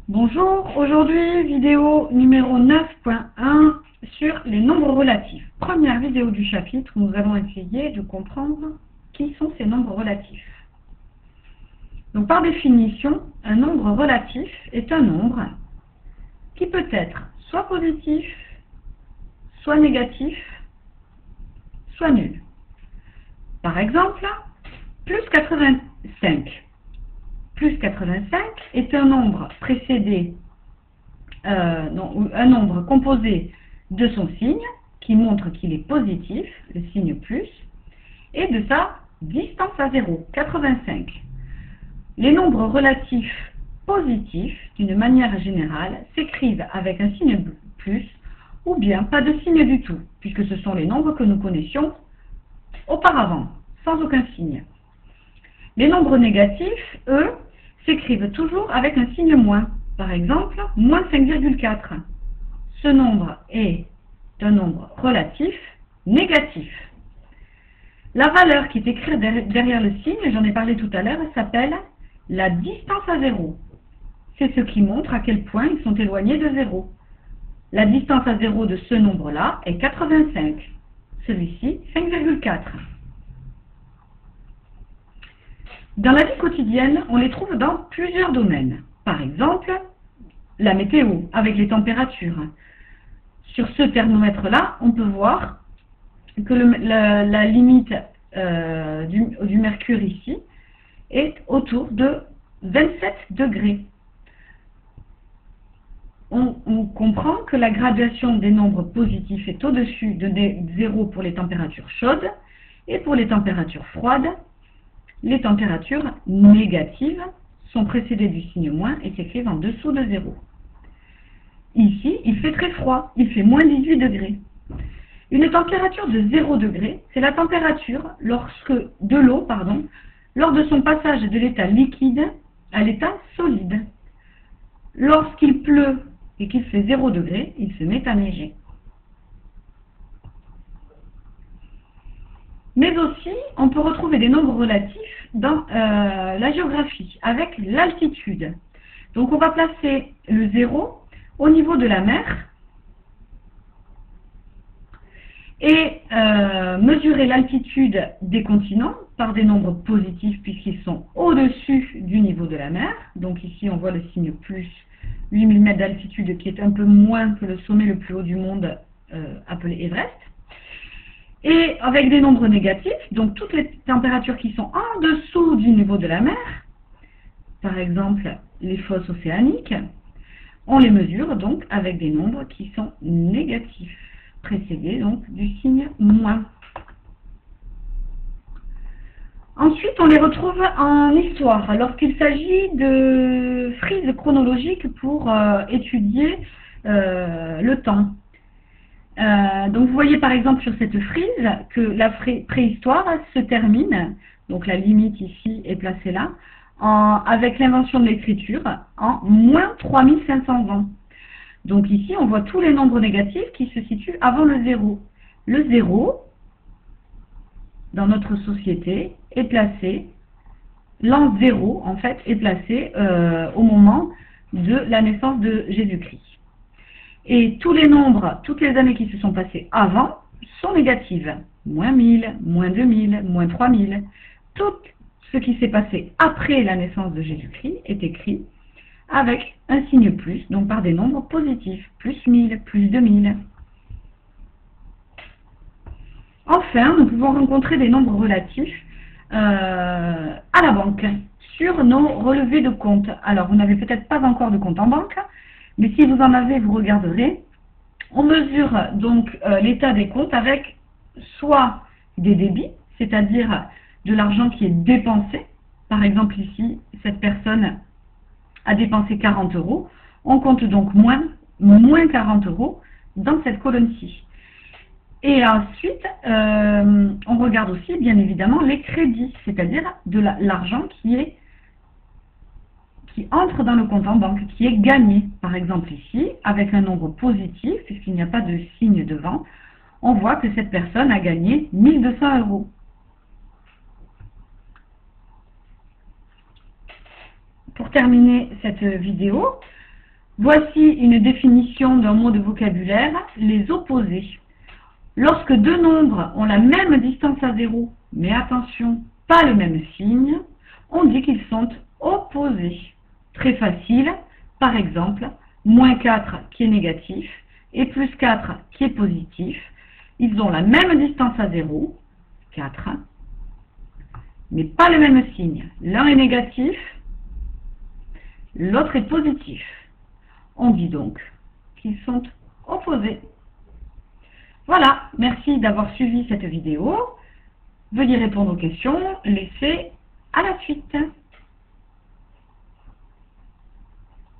Bonjour, aujourd'hui vidéo numéro 9.1 sur les nombres relatifs. Première vidéo du chapitre où nous allons essayer de comprendre qui sont ces nombres relatifs. Donc par définition, un nombre relatif est un nombre qui peut être soit positif, soit négatif, soit nul. Par exemple, plus 85. Plus 85 est un nombre précédé, un nombre composé de son signe, qui montre qu'il est positif, le signe plus, et de sa distance à 0, 85. Les nombres relatifs positifs, d'une manière générale, s'écrivent avec un signe plus, ou bien pas de signe du tout, puisque ce sont les nombres que nous connaissions auparavant, sans aucun signe. Les nombres négatifs, eux, s'écrivent toujours avec un signe moins. Par exemple, moins 5,4. Ce nombre est un nombre relatif négatif. La valeur qui est écrite derrière le signe, j'en ai parlé tout à l'heure, s'appelle la distance à 0. C'est ce qui montre à quel point ils sont éloignés de 0. La distance à 0 de ce nombre-là est 85. Celui-ci, 5,4. Dans la vie quotidienne, on les trouve dans plusieurs domaines. Par exemple, la météo, avec les températures. Sur ce thermomètre-là, on peut voir que la limite du mercure ici est autour de 27 degrés. On comprend que la graduation des nombres positifs est au-dessus de 0 pour les températures chaudes et pour les températures froides, les températures négatives sont précédées du signe moins et s'écrivent en dessous de 0. Ici, il fait très froid, il fait moins 18 degrés. Une température de 0 degré, c'est la température de l'eau, lors de son passage de l'état liquide à l'état solide. Lorsqu'il pleut et qu'il fait 0 degré, il se met à neiger. Mais aussi, on peut retrouver des nombres relatifs dans la géographie, avec l'altitude. Donc on va placer le 0 au niveau de la mer et mesurer l'altitude des continents par des nombres positifs puisqu'ils sont au-dessus du niveau de la mer. Donc ici on voit le signe plus, 8000 mètres d'altitude qui est un peu moins que le sommet le plus haut du monde appelé Everest. Et avec des nombres négatifs, donc toutes les températures qui sont en dessous du niveau de la mer, par exemple les fosses océaniques, on les mesure donc avec des nombres qui sont négatifs, précédés donc du signe moins. Ensuite, on les retrouve en histoire, lorsqu'il s'agit de frises chronologiques pour étudier le temps. Donc vous voyez par exemple sur cette frise que la préhistoire se termine, donc la limite ici est placée là, avec l'invention de l'écriture en moins 3500 ans. Donc ici on voit tous les nombres négatifs qui se situent avant le 0. Le 0, dans notre société, est placé, l'an 0 en fait, est placé au moment de la naissance de Jésus-Christ. Et tous les nombres, toutes les années qui se sont passées avant sont négatives. Moins 1000, moins 2000, moins 3000. Tout ce qui s'est passé après la naissance de Jésus-Christ est écrit avec un signe plus, donc par des nombres positifs. Plus 1000, plus 2000. Enfin, nous pouvons rencontrer des nombres relatifs à la banque, sur nos relevés de compte. Alors, vous n'avez peut-être pas encore de compte en banque, mais si vous en avez, vous regarderez. On mesure donc l'état des comptes avec soit des débits, c'est-à-dire de l'argent qui est dépensé. Par exemple ici, cette personne a dépensé 40 €. On compte donc moins 40 € dans cette colonne-ci. Et ensuite, on regarde aussi bien évidemment les crédits, c'est-à-dire de l'argent qui entre dans le compte en banque, qui est gagné. Par exemple ici, avec un nombre positif, puisqu'il n'y a pas de signe devant, on voit que cette personne a gagné 1200 €. Pour terminer cette vidéo, Voici une définition d'un mot de vocabulaire, les opposés. Lorsque deux nombres ont la même distance à 0, mais attention, pas le même signe, on dit qu'ils sont opposés. Très facile, par exemple, moins 4 qui est négatif et plus 4 qui est positif. Ils ont la même distance à 0, 4, mais pas le même signe. L'un est négatif, l'autre est positif. On dit donc qu'ils sont opposés. Voilà, merci d'avoir suivi cette vidéo. Veuillez répondre aux questions, laissez à la suite.